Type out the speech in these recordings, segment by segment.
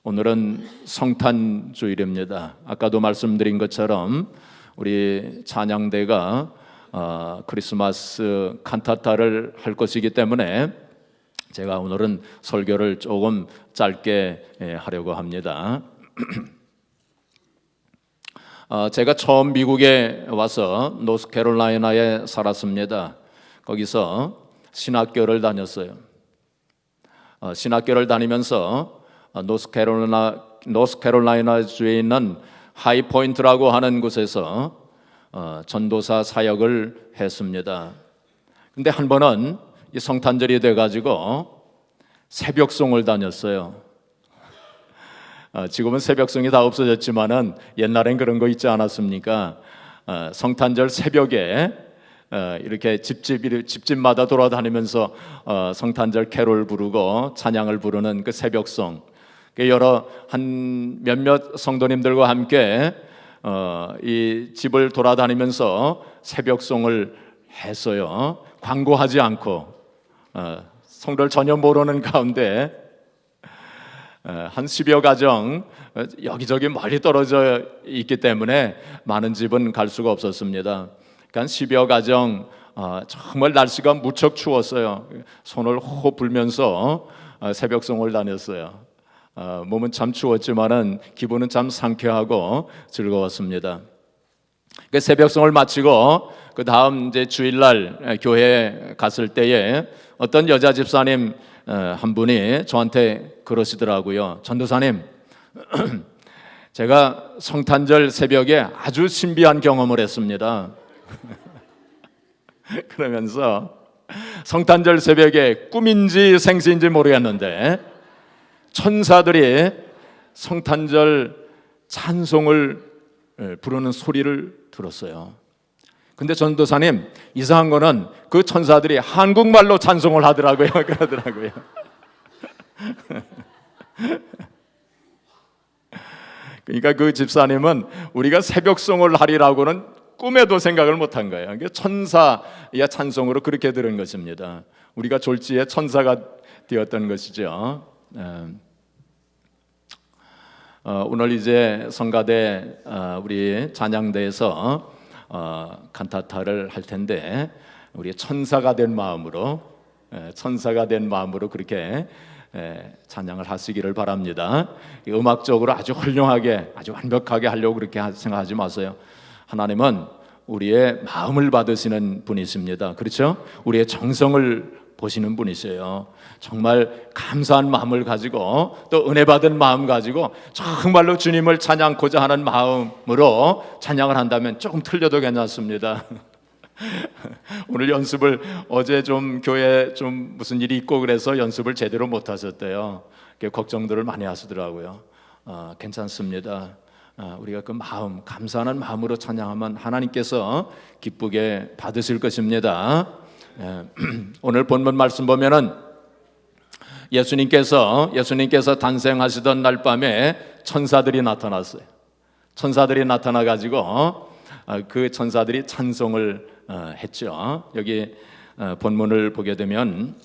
오늘은 성탄주일입니다. 아까도 말씀드린 것처럼 우리 찬양대가 크리스마스 칸타타를 할 것이기 때문에 제가 오늘은 설교를 조금 짧게 하려고 합니다. 제가 처음 미국에 와서 노스캐롤라이나에 살았습니다. 거기서 신학교를 다녔어요. 신학교를 다니면서 노스캐롤라이나주에 있는 하이포인트라고 하는 곳에서 전도사 사역을 했습니다. 근데 한 번은 이 성탄절이 돼가지고 새벽송을 다녔어요. 지금은 새벽송이 다 없어졌지만은 옛날엔 그런 거 있지 않았습니까? 성탄절 새벽에 이렇게 집집마다 돌아다니면서 성탄절 캐롤 부르고 찬양을 부르는 그 새벽송, 한 몇몇 성도님들과 함께 이 집을 돌아다니면서 새벽송을 했어요. 광고하지 않고 성도를 전혀 모르는 가운데 한 10여 가정 여기저기 멀리 떨어져 있기 때문에 많은 집은 갈 수가 없었습니다. 그러니까 10여 가정 정말 날씨가 무척 추웠어요. 손을 호호 불면서 새벽송을 다녔어요. 몸은 참 추웠지만은 기분은 참 상쾌하고 즐거웠습니다. 그 새벽송을 마치고 그 다음 이제 주일날 교회에 갔을 때에 어떤 여자 집사님 한 분이 저한테 그러시더라고요. 전도사님, 제가 성탄절 새벽에 아주 신비한 경험을 했습니다. 그러면서 성탄절 새벽에 꿈인지 생시인지 모르겠는데 천사들이 성탄절 찬송을 부르는 소리를 들었어요. 근데 전도사님, 이상한 거는 그 천사들이 한국말로 찬송을 하더라고요. 그러더라고요. 그러니까 그 집사님은 우리가 새벽송을 하리라고는 꿈에도 생각을 못한 거예요. 천사의 찬송으로 그렇게 들은 것입니다. 우리가 졸지에 천사가 되었던 것이죠. 오늘 이제 성가대 우리 찬양대에서 칸타타를 할 텐데 우리 천사가 된 마음으로 그렇게 찬양을 하시기를 바랍니다. 음악적으로 아주 훌륭하게, 아주 완벽하게 하려고 그렇게 생각하지 마세요. 하나님은 우리의 마음을 받으시는 분이십니다. 그렇죠? 우리의 정성을 보시는 분이세요. 정말 감사한 마음을 가지고 또 은혜 받은 마음 가지고 정말로 주님을 찬양하고자 하는 마음으로 찬양을 한다면 조금 틀려도 괜찮습니다. 오늘 연습을 어제 좀 교회에 좀 무슨 일이 있고 그래서 연습을 제대로 못 하셨대요. 걱정들을 많이 하시더라고요. 괜찮습니다. 우리가 그 마음, 감사하는 마음으로 찬양하면 하나님께서 기쁘게 받으실 것입니다. 오늘 본문 말씀 보면은 예수님께서 탄생하시던 날 밤에 천사들이 나타났어요. 천사들이 나타나 가지고 그 천사들이 찬송을 했죠. 여기 본문을 보게 되면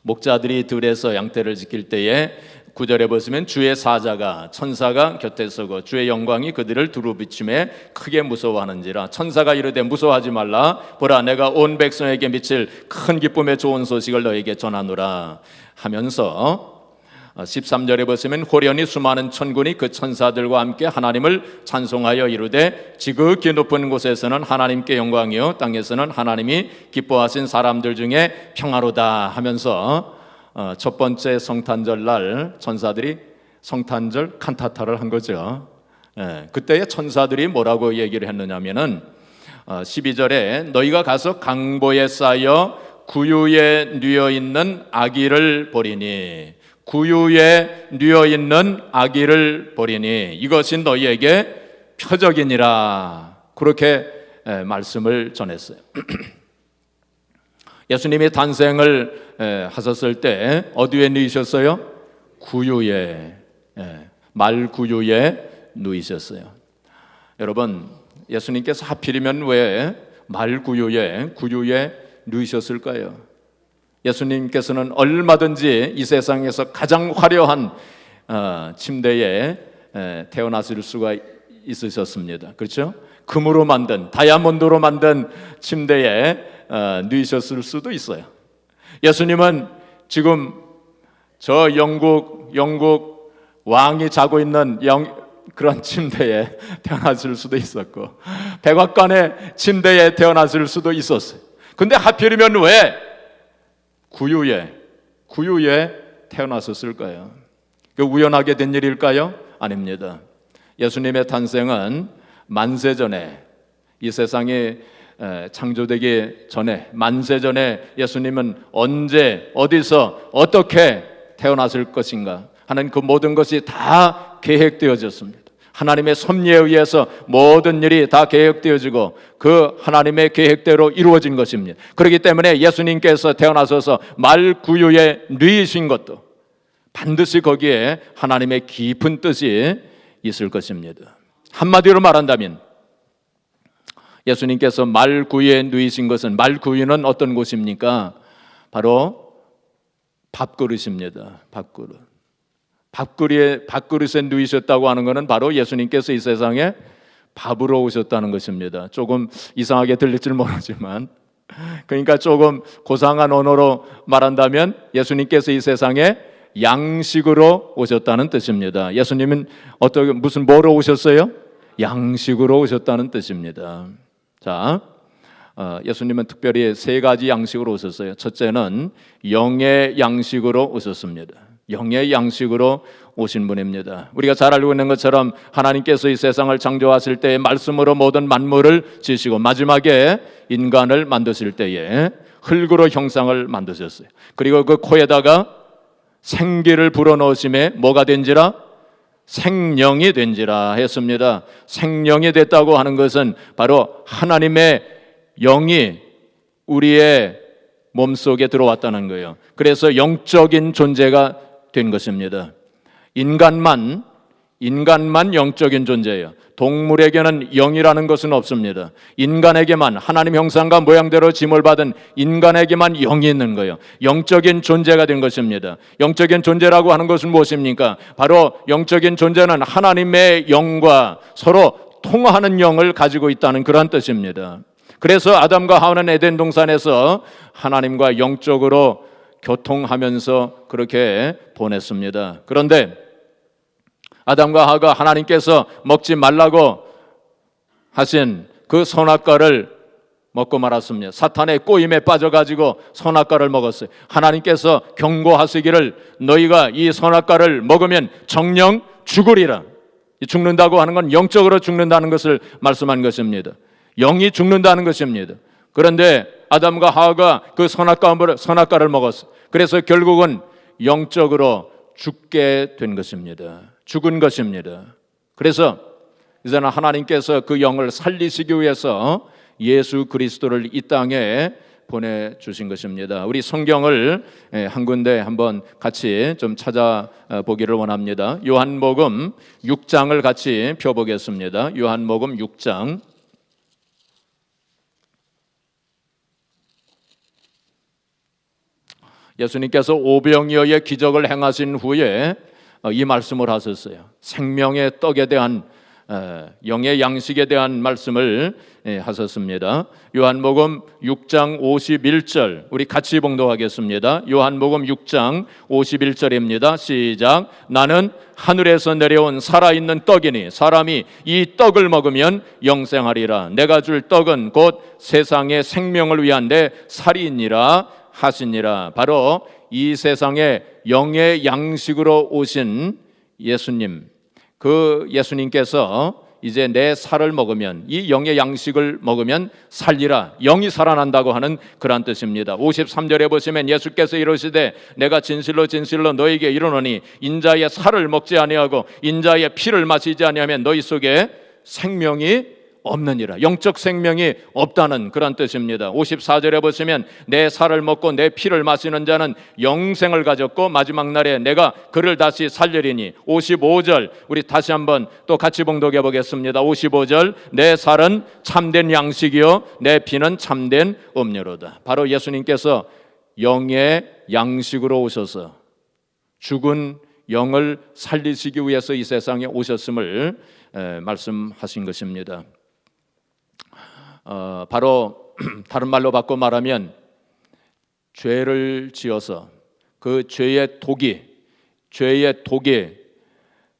목자들이 들에서 양떼를 지킬 때에 9절에 보시면 주의 사자가 천사가 곁에 서고 주의 영광이 그들을 두루 비추매 크게 무서워하는지라. 천사가 이르되 무서워하지 말라. 보라, 내가 온 백성에게 미칠 큰 기쁨의 좋은 소식을 너에게 전하노라 하면서 13절에 보시면 호련히 수많은 천군이 그 천사들과 함께 하나님을 찬송하여 이르되 지극히 높은 곳에서는 하나님께 영광이요 땅에서는 하나님이 기뻐하신 사람들 중에 평화로다 하면서 첫 번째 성탄절 날 천사들이 성탄절 칸타타를 한 거죠. 그때의 천사들이 뭐라고 얘기를 했느냐면은 12절에 너희가 가서 강보에 쌓여 구유에 뉘어 있는 아기를 보리니 구유에 뉘어 있는 아기를 보리니 이것이 너희에게 표적이니라. 그렇게 말씀을 전했어요. 예수님이 탄생을 하셨을 때 어디에 누이셨어요? 구유에, 말 구유에 누이셨어요. 여러분, 예수님께서 하필이면 왜 말 구유에 누이셨을까요? 예수님께서는 얼마든지 이 세상에서 가장 화려한 침대에 태어나실 수가 있으셨습니다. 그렇죠? 금으로 만든, 다이아몬드로 만든 침대에 누이셨을 수도 있어요. 예수님은 지금 저 영국 왕이 자고 있는 그런 침대에 태어났을 수도 있었고, 백악관의 침대에 태어났을 수도 있었어요. 근데 하필이면 왜 구유에 태어났었을까요? 그 우연하게 된 일일까요? 아닙니다. 예수님의 탄생은 만세 전에, 이 세상이 창조되기 전에, 만세 전에 예수님은 언제, 어디서, 어떻게 태어났을 것인가 하는 그 모든 것이 다 계획되어졌습니다. 하나님의 섭리에 의해서 모든 일이 다 계획되어지고 그 하나님의 계획대로 이루어진 것입니다. 그렇기 때문에 예수님께서 태어나셔서 말구유에 누이신 것도 반드시 거기에 하나님의 깊은 뜻이 있을 것입니다. 한마디로 말한다면 예수님께서 말구유에 누이신 것은, 말구유는 어떤 곳입니까? 바로 밥그릇입니다. 밥그릇에 누이셨다고 하는 것은 바로 예수님께서 이 세상에 밥으로 오셨다는 것입니다. 조금 이상하게 들릴지 모르지만, 그러니까 조금 고상한 언어로 말한다면 예수님께서 이 세상에 양식으로 오셨다는 뜻입니다. 예수님은 뭐로 오셨어요? 양식으로 오셨다는 뜻입니다. 자, 예수님은 특별히 세 가지 양식으로 오셨어요. 첫째는 영의 양식으로 오셨습니다. 영의 양식으로 오신 분입니다. 우리가 잘 알고 있는 것처럼 하나님께서 이 세상을 창조하실 때에 말씀으로 모든 만물을 지으시고 마지막에 인간을 만드실 때에 흙으로 형상을 만드셨어요. 그리고 그 코에다가 생기를 불어넣으심에 뭐가 된지라? 생명이 된지라 했습니다. 생명이 됐다고 하는 것은 바로 하나님의 영이 우리의 몸속에 들어왔다는 거예요. 그래서 영적인 존재가 된 것입니다. 인간만 영적인 존재예요. 동물에게는 영이라는 것은 없습니다. 인간에게만, 하나님 형상과 모양대로 짐을 받은 인간에게만 영이 있는 거예요. 영적인 존재가 된 것입니다. 영적인 존재라고 하는 것은 무엇입니까? 바로 영적인 존재는 하나님의 영과 서로 통하는 영을 가지고 있다는 그런 뜻입니다. 그래서 아담과 하와는 에덴 동산에서 하나님과 영적으로 교통하면서 그렇게 보냈습니다. 그런데 아담과 하와가 하나님께서 먹지 말라고 하신 그 선악과를 먹고 말았습니다. 사탄의 꼬임에 빠져가지고 선악과를 먹었어요. 하나님께서 경고하시기를 너희가 이 선악과를 먹으면 정령 죽으리라. 죽는다고 하는 건 영적으로 죽는다는 것을 말씀한 것입니다. 영이 죽는다는 것입니다. 그런데 아담과 하와가 그 선악과를 먹었어요. 그래서 결국은 영적으로 죽게 된 것입니다. 죽은 것입니다. 그래서 이제는 하나님께서 그 영을 살리시기 위해서 예수 그리스도를 이 땅에 보내주신 것입니다. 우리 성경을 한 군데 한번 같이 좀 찾아보기를 원합니다. 요한복음 6장을 같이 펴보겠습니다. 요한복음 6장. 예수님께서 오병이어의 기적을 행하신 후에 이 말씀을 하셨어요. 생명의 떡에 대한, 영의 양식에 대한 말씀을 하셨습니다. 요한복음 6장 51절 우리 같이 봉독하겠습니다. 요한복음 6장 51절입니다. 시작. 나는 하늘에서 내려온 살아있는 떡이니 사람이 이 떡을 먹으면 영생하리라. 내가 줄 떡은 곧 세상의 생명을 위한 내 살이니라 하시니라. 바로 이 세상에 영의 양식으로 오신 예수님, 그 예수님께서 이제 내 살을 먹으면, 이 영의 양식을 먹으면 살리라, 영이 살아난다고 하는 그런 뜻입니다. 53절에 보시면 예수께서 이르시되 내가 진실로 진실로 너희에게 이르노니 인자의 살을 먹지 아니하고 인자의 피를 마시지 아니하면 너희 속에 생명이 없느니라. 영적 생명이 없다는 그런 뜻입니다. 54절에 보시면 내 살을 먹고 내 피를 마시는 자는 영생을 가졌고 마지막 날에 내가 그를 다시 살리리니. 55절 우리 다시 한번 또 같이 봉독해 보겠습니다. 55절 내 살은 참된 양식이요 내 피는 참된 음료로다. 바로 예수님께서 영의 양식으로 오셔서 죽은 영을 살리시기 위해서 이 세상에 오셨음을 말씀하신 것입니다. 바로 다른 말로 바꿔 말하면 죄를 지어서 그 죄의 독이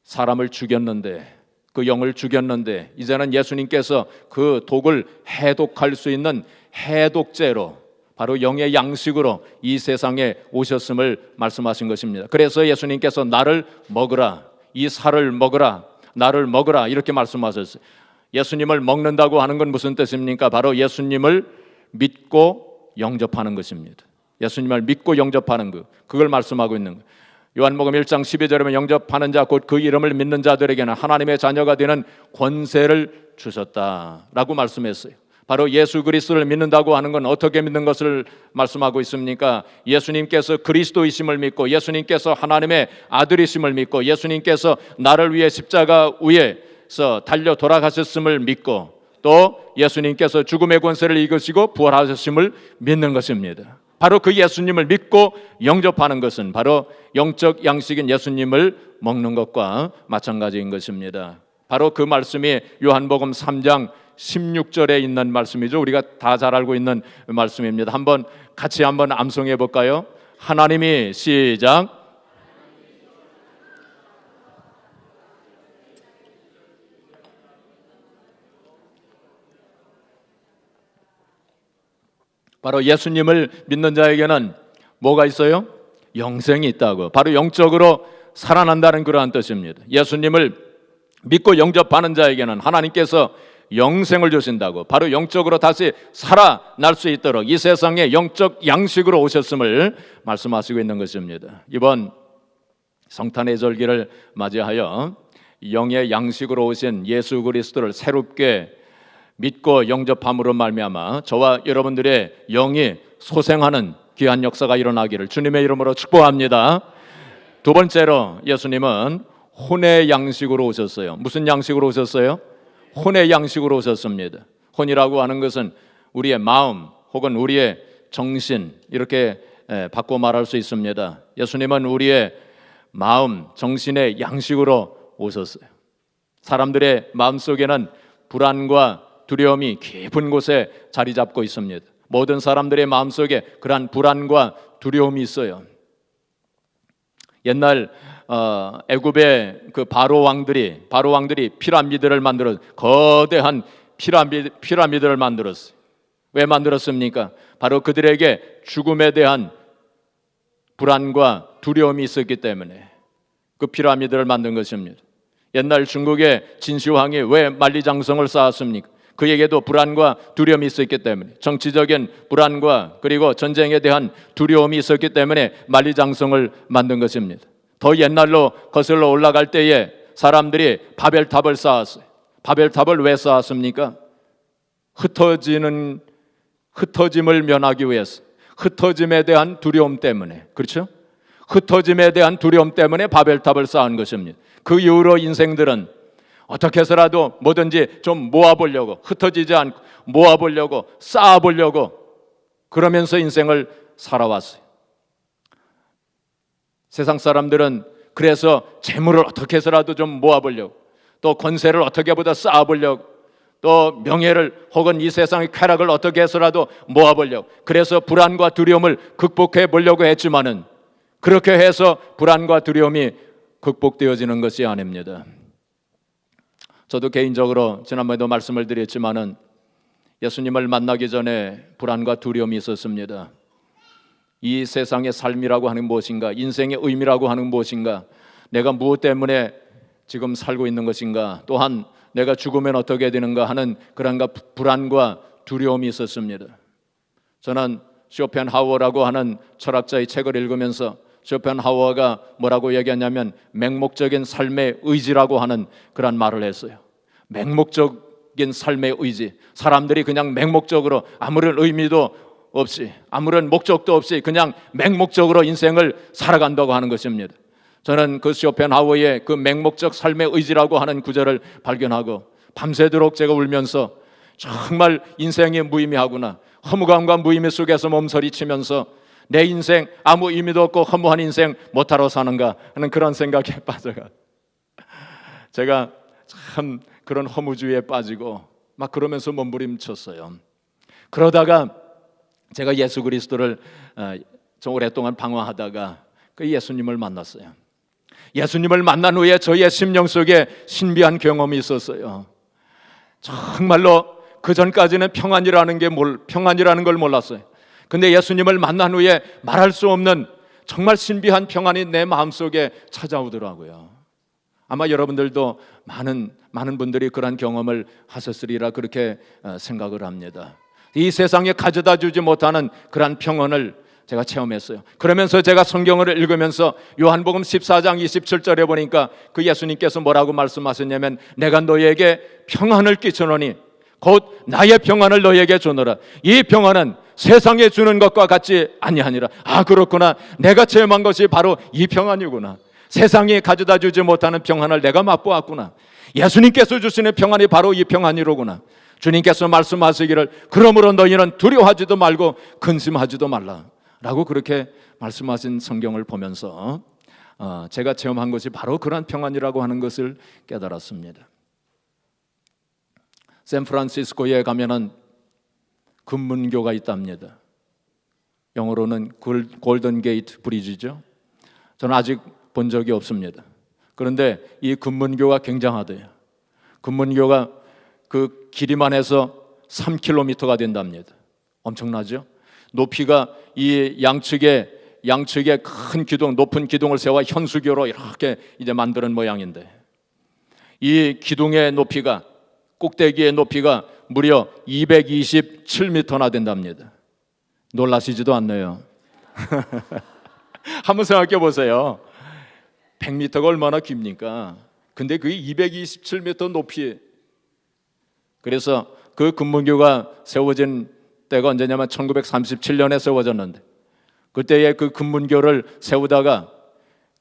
사람을 죽였는데, 그 영을 죽였는데, 이제는 예수님께서 그 독을 해독할 수 있는 해독제로, 바로 영의 양식으로 이 세상에 오셨음을 말씀하신 것입니다. 그래서 예수님께서 나를 먹으라, 이 살을 먹으라, 나를 먹으라 이렇게 말씀하셨어요. 예수님을 먹는다고 하는 건 무슨 뜻입니까? 바로 예수님을 믿고 영접하는 것입니다. 예수님을 믿고 영접하는 것, 그걸 말씀하고 있는 거예요. 요한복음 1장 12절에 보면 영접하는 자 곧 그 이름을 믿는 자들에게는 하나님의 자녀가 되는 권세를 주셨다라고 말씀했어요. 바로 예수 그리스도를 믿는다고 하는 건 어떻게 믿는 것을 말씀하고 있습니까? 예수님께서 그리스도이심을 믿고, 예수님께서 하나님의 아들이심을 믿고, 예수님께서 나를 위해 십자가 위에서 달려 돌아가셨음을 믿고, 또 예수님께서 죽음의 권세를 이기시고 부활하셨음을 믿는 것입니다. 바로 그 예수님을 믿고 영접하는 것은 바로 영적 양식인 예수님을 먹는 것과 마찬가지인 것입니다. 바로 그 말씀이 요한복음 3장 16절에 있는 말씀이죠. 우리가 다 잘 알고 있는 말씀입니다. 같이 한번 암송해 볼까요? 하나님이 시작. 바로 예수님을 믿는 자에게는 뭐가 있어요? 영생이 있다고. 바로 영적으로 살아난다는 그러한 뜻입니다. 예수님을 믿고 영접하는 자에게는 하나님께서 영생을 주신다고, 바로 영적으로 다시 살아날 수 있도록 이 세상에 영적 양식으로 오셨음을 말씀하시고 있는 것입니다. 이번 성탄의 절기를 맞이하여 영의 양식으로 오신 예수 그리스도를 새롭게 믿고 영접함으로 말미암아 저와 여러분들의 영이 소생하는 귀한 역사가 일어나기를 주님의 이름으로 축복합니다. 두 번째로 예수님은 혼의 양식으로 오셨어요. 무슨 양식으로 오셨어요? 혼의 양식으로 오셨습니다. 혼이라고 하는 것은 우리의 마음 혹은 우리의 정신, 이렇게 바꿔 말할 수 있습니다. 예수님은 우리의 마음, 정신의 양식으로 오셨어요. 사람들의 마음속에는 불안과 두려움이 깊은 곳에 자리 잡고 있습니다. 모든 사람들의 마음속에 그러한 불안과 두려움이 있어요. 옛날 애굽의 그 바로 왕들이 피라미드를 만들어, 거대한 피라미드를 만들었어요. 왜 만들었습니까? 바로 그들에게 죽음에 대한 불안과 두려움이 있었기 때문에 그 피라미드를 만든 것입니다. 옛날 중국의 진시황이 왜 만리장성을 쌓았습니까? 그에게도 불안과 두려움이 있었기 때문에, 정치적인 불안과 그리고 전쟁에 대한 두려움이 있었기 때문에 만리장성을 만든 것입니다. 더 옛날로 거슬러 올라갈 때에 사람들이 바벨탑을 쌓았어요. 바벨탑을 왜 쌓았습니까? 흩어짐을 면하기 위해서, 흩어짐에 대한 두려움 때문에, 그렇죠? 흩어짐에 대한 두려움 때문에 바벨탑을 쌓은 것입니다. 그 이후로 인생들은 어떻게 해서라도 뭐든지 좀 모아보려고, 흩어지지 않고 모아보려고, 쌓아보려고 그러면서 인생을 살아왔어요. 세상 사람들은 그래서 재물을 어떻게 해서라도 좀 모아보려고, 또 권세를 어떻게 보다 쌓아보려고, 또 명예를 혹은 이 세상의 쾌락을 어떻게 해서라도 모아보려고, 그래서 불안과 두려움을 극복해 보려고 했지만은 그렇게 해서 불안과 두려움이 극복되어지는 것이 아닙니다. 저도 개인적으로 지난번에도 말씀을 드렸지만은 예수님을 만나기 전에 불안과 두려움이 있었습니다. 이 세상의 삶이라고 하는 무엇인가, 인생의 의미라고 하는 무엇인가, 내가 무엇 때문에 지금 살고 있는 것인가, 또한 내가 죽으면 어떻게 되는가 하는 그런 불안과 두려움이 있었습니다. 저는 쇼펜하우어라고 하는 철학자의 책을 읽으면서 쇼펜하우어가 뭐라고 얘기하냐면 맹목적인 삶의 의지라고 하는 그런 말을 했어요. 맹목적인 삶의 의지, 사람들이 그냥 맹목적으로 아무런 의미도 없이, 아무런 목적도 없이 그냥 맹목적으로 인생을 살아간다고 하는 것입니다. 저는 그 쇼펜하우어의 그 맹목적 삶의 의지라고 하는 구절을 발견하고 밤새도록 제가 울면서 정말 인생이 무의미하구나, 허무감과 무의미 속에서 몸서리치면서 내 인생 아무 의미도 없고 허무한 인생 못하러 사는가 하는 그런 생각에 빠져가 제가 참 그런 허무주의에 빠지고 막 그러면서 몸부림쳤어요. 그러다가 제가 예수 그리스도를 좀 오랫동안 방황하다가 그 예수님을 만났어요. 예수님을 만난 후에 저의 심령 속에 신비한 경험이 있었어요. 정말로 그 전까지는 평안이라는 걸 몰랐어요. 근데 예수님을 만난 후에 말할 수 없는 정말 신비한 평안이 내 마음속에 찾아오더라고요. 아마 여러분들도 많은 분들이 그런 경험을 하셨으리라 그렇게 생각을 합니다. 이 세상에 가져다 주지 못하는 그런 평안을 제가 체험했어요. 그러면서 제가 성경을 읽으면서 요한복음 14장 27절에 보니까 그 예수님께서 뭐라고 말씀하셨냐면 내가 너희에게 평안을 끼쳐노니 곧 나의 평안을 너희에게 주노라. 이 평안은 세상에 주는 것과 같지 아니하니라. 아, 그렇구나. 내가 체험한 것이 바로 이 평안이구나. 세상이 가져다 주지 못하는 평안을 내가 맛보았구나. 예수님께서 주시는 평안이 바로 이 평안이로구나. 주님께서 말씀하시기를 그러므로 너희는 두려워하지도 말고 근심하지도 말라 라고 그렇게 말씀하신 성경을 보면서 제가 체험한 것이 바로 그런 평안이라고 하는 것을 깨달았습니다. 샌프란시스코에 가면은 금문교가 있답니다. 영어로는 골든 게이트 브리지죠. 저는 아직 본 적이 없습니다. 그런데 이 금문교가 굉장하대요. 금문교가 그 길이만 해서 3km가 된답니다. 엄청나죠? 높이가 이 양측에 큰 기둥, 높은 기둥을 세워 현수교로 이렇게 이제 만드는 모양인데 이 기둥의 높이가 꼭대기의 높이가 무려 227m나 된답니다. 놀라시지도 않네요. 한번 생각해 보세요. 100m가 얼마나 깁니까? 근데 그게 227m 높이. 그래서 그 금문교가 세워진 때가 언제냐면 1937년에 세워졌는데 그때에 그 금문교를 세우다가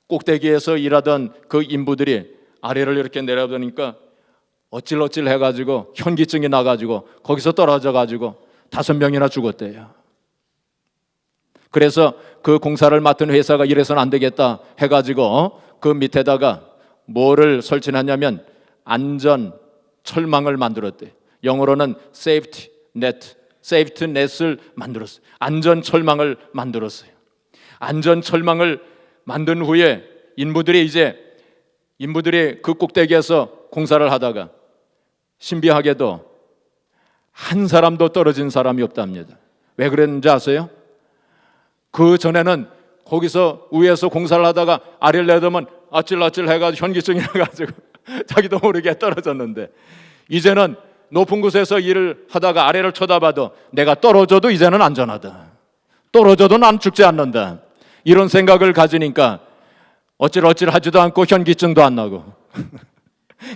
꼭대기에서 일하던 그 인부들이 아래를 이렇게 내려보니까 어찔어찔 해가지고 현기증이 나가지고 거기서 떨어져가지고 5명이나 죽었대요. 그래서 그 공사를 맡은 회사가 이래서는 안 되겠다 해가지고 그 밑에다가 뭐를 설치하냐면 안전 철망을 만들었대요. 영어로는 세이프티 넷을 만들었어요. 안전 철망을 만들었어요. 안전 철망을 만든 후에 인부들이 그 꼭대기에서 공사를 하다가 신비하게도 한 사람도 떨어진 사람이 없답니다. 왜 그랬는지 아세요? 그 전에는 거기서 위에서 공사를 하다가 아래를 내다보면 아찔아찔 해가지고 현기증이 나가지고 자기도 모르게 떨어졌는데 이제는 높은 곳에서 일을 하다가 아래를 쳐다봐도 내가 떨어져도 이제는 안전하다. 떨어져도 난 죽지 않는다. 이런 생각을 가지니까 어찔어찔 하지도 않고 현기증도 안 나고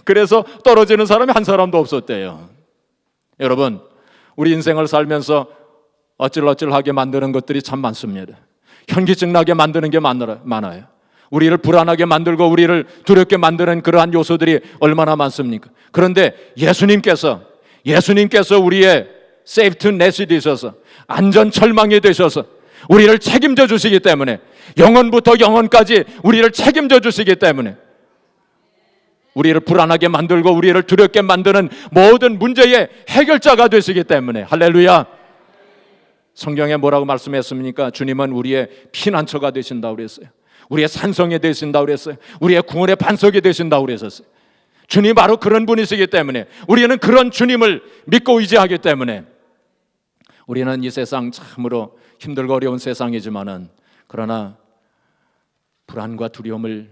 그래서 떨어지는 사람이 한 사람도 없었대요. 여러분, 우리 인생을 살면서 어찔어찔하게 만드는 것들이 참 많습니다. 현기증 나게 만드는 게 많아요. 우리를 불안하게 만들고 우리를 두렵게 만드는 그러한 요소들이 얼마나 많습니까? 그런데 예수님께서 우리의 세이프티 넷이 되셔서 안전 철망이 되셔서 우리를 책임져 주시기 때문에 영원부터 영원까지 우리를 책임져 주시기 때문에 우리를 불안하게 만들고 우리를 두렵게 만드는 모든 문제의 해결자가 되시기 때문에 할렐루야. 성경에 뭐라고 말씀했습니까? 주님은 우리의 피난처가 되신다고 그랬어요. 우리의 산성이 되신다고 그랬어요. 우리의 구원의 반석이 되신다고 그랬었어요. 주님 바로 그런 분이시기 때문에 우리는 그런 주님을 믿고 의지하기 때문에 우리는 이 세상 참으로 힘들고 어려운 세상이지만은 그러나 불안과 두려움을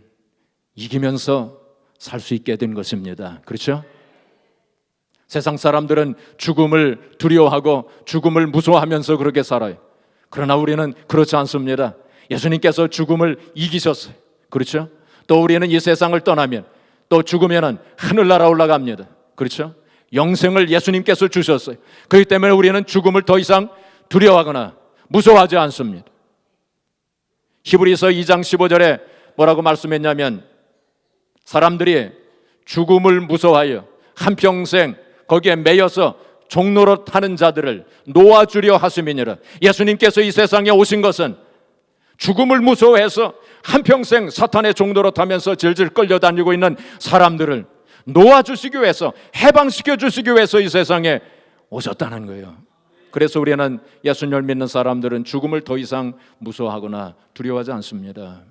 이기면서 살 수 있게 된 것입니다. 그렇죠? 세상 사람들은 죽음을 두려워하고 죽음을 무서워하면서 그렇게 살아요. 그러나 우리는 그렇지 않습니다. 예수님께서 죽음을 이기셨어요. 그렇죠? 또 우리는 이 세상을 떠나면 또 죽으면 하늘나라 올라갑니다. 그렇죠? 영생을 예수님께서 주셨어요. 그렇기 때문에 우리는 죽음을 더 이상 두려워하거나 무서워하지 않습니다. 히브리서 2장 15절에 뭐라고 말씀했냐면 사람들이 죽음을 무서워하여 한평생 거기에 매여서 종노릇하는 자들을 놓아주려 하심이니라. 예수님께서 이 세상에 오신 것은 죽음을 무서워해서 한평생 사탄의 종노릇 타면서 질질 끌려다니고 있는 사람들을 놓아주시기 위해서, 해방시켜 주시기 위해서 이 세상에 오셨다는 거예요. 그래서 우리는 예수님을 믿는 사람들은 죽음을 더 이상 무서워하거나 두려워하지 않습니다.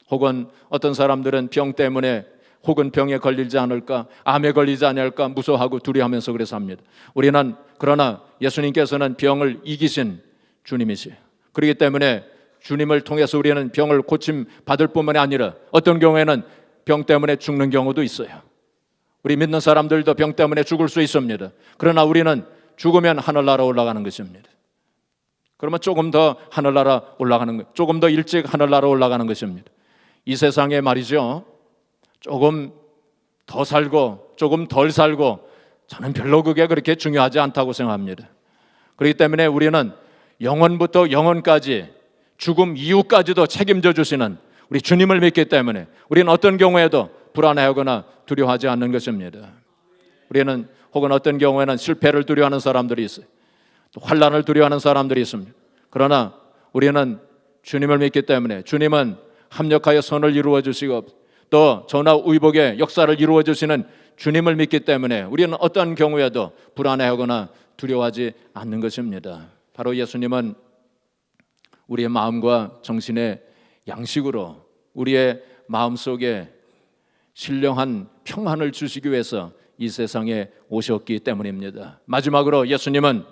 혹은 어떤 사람들은 병 때문에 혹은 병에 걸리지 않을까, 암에 걸리지 않을까 무서워하고 두려워하면서 그래서 합니다. 우리는 그러나 예수님께서는 병을 이기신 주님이시에요. 그렇기 때문에 주님을 통해서 우리는 병을 고침 받을 뿐만이 아니라 어떤 경우에는 병 때문에 죽는 경우도 있어요. 우리 믿는 사람들도 병 때문에 죽을 수 있습니다. 그러나 우리는 죽으면 하늘나라 올라가는 것입니다. 그러면 조금 더 하늘나라 올라가는 것, 조금 더 일찍 하늘나라 올라가는 것입니다. 이 세상에 말이죠, 조금 더 살고 조금 덜 살고 저는 별로 그게 그렇게 중요하지 않다고 생각합니다. 그렇기 때문에 우리는 영원부터 영원까지 죽음 이후까지도 책임져 주시는 우리 주님을 믿기 때문에 우리는 어떤 경우에도 불안해하거나 두려워하지 않는 것입니다. 우리는 혹은 어떤 경우에는 실패를 두려워하는 사람들이 있어요. 또 환난을 두려워하는 사람들이 있습니다. 그러나 우리는 주님을 믿기 때문에 주님은 합력하여 선을 이루어 주시고 또 전화위복의 역사를 이루어 주시는 주님을 믿기 때문에 우리는 어떤 경우에도 불안해하거나 두려워하지 않는 것입니다. 바로 예수님은 우리의 마음과 정신의 양식으로 우리의 마음속에 신령한 평안을 주시기 위해서 이 세상에 오셨기 때문입니다. 마지막으로 예수님은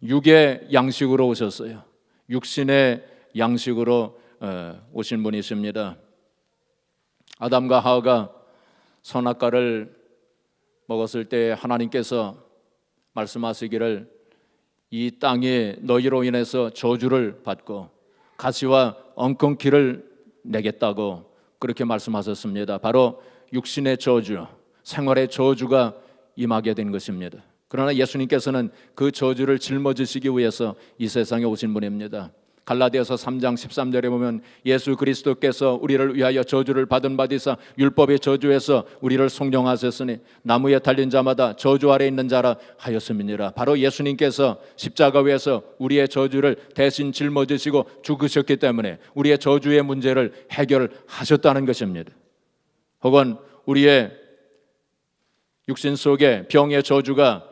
육의 양식으로 오셨어요. 육신의 양식으로 오신 분이십니다. 아담과 하와가 선악과를 먹었을 때 하나님께서 말씀하시기를 이 땅이 너희로 인해서 저주를 받고 가시와 엉겅퀴를 내겠다고 그렇게 말씀하셨습니다. 바로 육신의 저주, 생활의 저주가 임하게 된 것입니다. 그러나 예수님께서는 그 저주를 짊어지시기 위해서 이 세상에 오신 분입니다. 갈라디아서 3장 13절에 보면 예수 그리스도께서 우리를 위하여 저주를 받은 바 되사 율법의 저주에서 우리를 속량하셨으니 나무에 달린 자마다 저주 아래 있는 자라 하였음이니라. 바로 예수님께서 십자가 위에서 우리의 저주를 대신 짊어지시고 죽으셨기 때문에 우리의 저주의 문제를 해결하셨다는 것입니다. 혹은 우리의 육신 속에 병의 저주가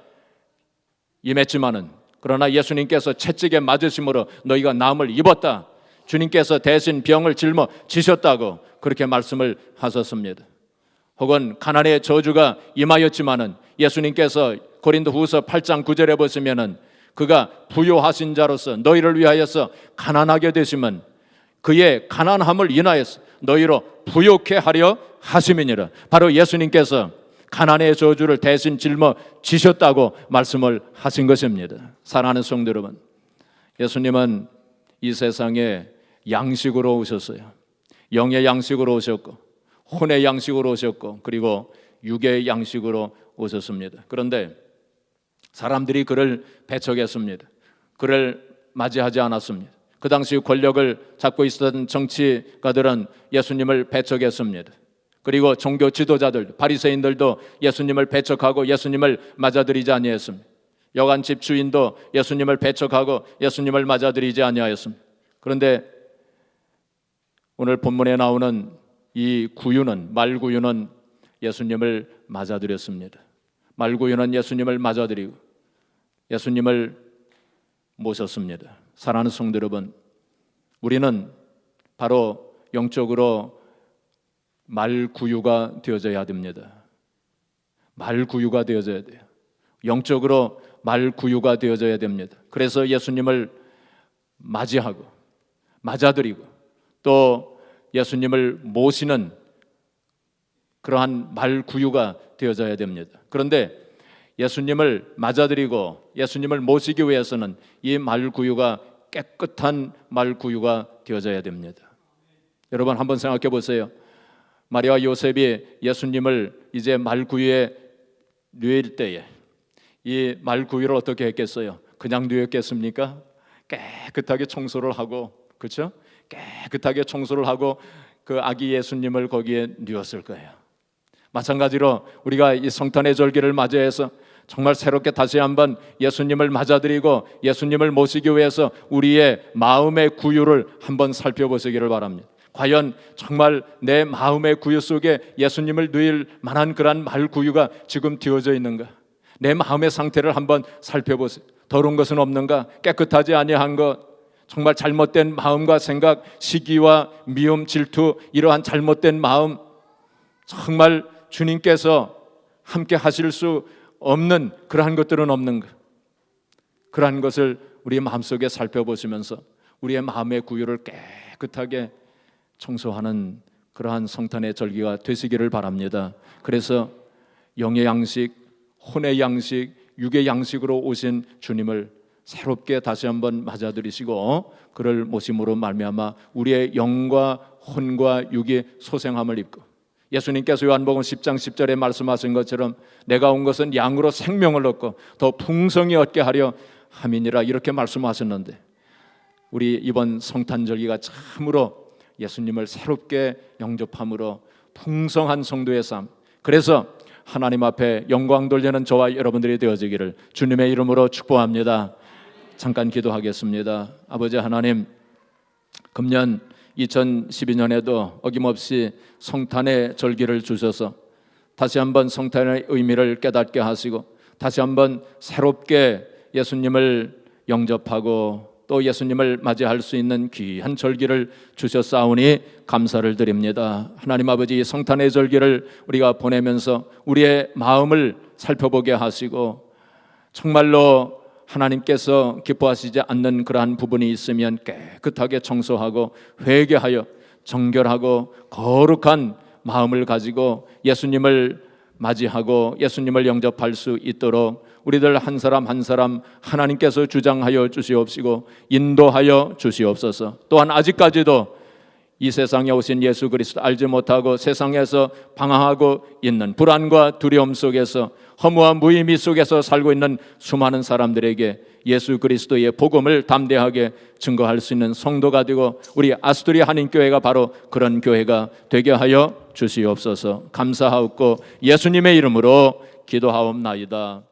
임했지만은 그러나 예수님께서 채찍에 맞으심으로 너희가 나음을 입었다. 주님께서 대신 병을 짊어지셨다고 그렇게 말씀을 하셨습니다. 혹은 가난의 저주가 임하였지만은 예수님께서 고린도후서 8장 9절에 보시면은 그가 부요하신 자로서 너희를 위하여서 가난하게 되시면 그의 가난함을 인하여서 너희로 부요케 하려 하심이니라. 바로 예수님께서 가난의 저주를 대신 짊어지셨다고 말씀을 하신 것입니다. 사랑하는 성도 여러분, 예수님은 이 세상에 양식으로 오셨어요. 영의 양식으로 오셨고 혼의 양식으로 오셨고 그리고 육의 양식으로 오셨습니다. 그런데 사람들이 그를 배척했습니다. 그를 맞이하지 않았습니다. 그 당시 권력을 잡고 있었던 정치가들은 예수님을 배척했습니다. 그리고 종교 지도자들, 바리새인들도 예수님을 배척하고 예수님을 맞아들이지 아니했습니다. 여관집 주인도 예수님을 배척하고 예수님을 맞아들이지 아니하였습니다. 그런데 오늘 본문에 나오는 이 구유는, 말구유는 예수님을 맞아들였습니다. 말구유는 예수님을 맞아들이고 예수님을 모셨습니다. 사랑하는 성도 여러분, 우리는 바로 영적으로 말구유가 되어져야 됩니다. 말구유가 되어져야 돼요. 영적으로 말구유가 되어져야 됩니다. 그래서 예수님을 맞이하고 맞아들이고 또 예수님을 모시는 그러한 말구유가 되어져야 됩니다. 그런데 예수님을 맞아들이고 예수님을 모시기 위해서는 이 말구유가 깨끗한 말구유가 되어져야 됩니다. 여러분 한번 생각해 보세요. 마리아와 요셉이 예수님을 이제 말구유에 누일 때에 이 말구유를 어떻게 했겠어요? 그냥 누였겠습니까? 깨끗하게 청소를 하고, 그렇죠? 깨끗하게 청소를 하고 그 아기 예수님을 거기에 누웠을 거예요. 마찬가지로 우리가 이 성탄의 절기를 맞이해서 정말 새롭게 다시 한번 예수님을 맞아들이고 예수님을 모시기 위해서 우리의 마음의 구유를 한번 살펴보시기를 바랍니다. 과연 정말 내 마음의 구유 속에 예수님을 누일 만한 그러한 말 구유가 지금 되어져 있는가? 내 마음의 상태를 한번 살펴보세요. 더러운 것은 없는가? 깨끗하지 아니한 것, 정말 잘못된 마음과 생각, 시기와 미움, 질투, 이러한 잘못된 마음, 정말 주님께서 함께 하실 수 없는 그러한 것들은 없는가? 그러한 것을 우리의 마음속에 살펴보시면서 우리의 마음의 구유를 깨끗하게 청소하는 그러한 성탄의 절기가 되시기를 바랍니다. 그래서 영의 양식, 혼의 양식, 육의 양식으로 오신 주님을 새롭게 다시 한번 맞아들이시고 그를 모심으로 말미암아 우리의 영과 혼과 육이 소생함을 입고, 예수님께서 요한복음 10장 10절에 말씀하신 것처럼 내가 온 것은 양으로 생명을 얻고 더 풍성히 얻게 하려 함이니라, 이렇게 말씀하셨는데 우리 이번 성탄절기가 참으로 예수님을 새롭게 영접함으로 풍성한 성도의 삶, 그래서 하나님 앞에 영광 돌리는 저와 여러분들이 되어지기를 주님의 이름으로 축복합니다. 잠깐 기도하겠습니다. 아버지 하나님, 금년 2012년에도 어김없이 성탄의 절기를 주셔서 다시 한번 성탄의 의미를 깨닫게 하시고 다시 한번 새롭게 예수님을 영접하고 또 예수님을 맞이할 수 있는 귀한 절기를 주셨사오니 감사를 드립니다. 하나님 아버지, 성탄의 절기를 우리가 보내면서 우리의 마음을 살펴보게 하시고 정말로 하나님께서 기뻐하시지 않는 그러한 부분이 있으면 깨끗하게 청소하고 회개하여 정결하고 거룩한 마음을 가지고 예수님을 맞이하고 예수님을 영접할 수 있도록 우리들 한 사람 한 사람 하나님께서 주장하여 주시옵시고 인도하여 주시옵소서. 또한 아직까지도 이 세상에 오신 예수 그리스도 알지 못하고 세상에서 방황하고 있는 불안과 두려움 속에서 허무와 무의미 속에서 살고 있는 수많은 사람들에게 예수 그리스도의 복음을 담대하게 증거할 수 있는 성도가 되고 우리 아스토리 한인교회가 바로 그런 교회가 되게 하여 주시옵소서. 감사하옵고 예수님의 이름으로 기도하옵나이다.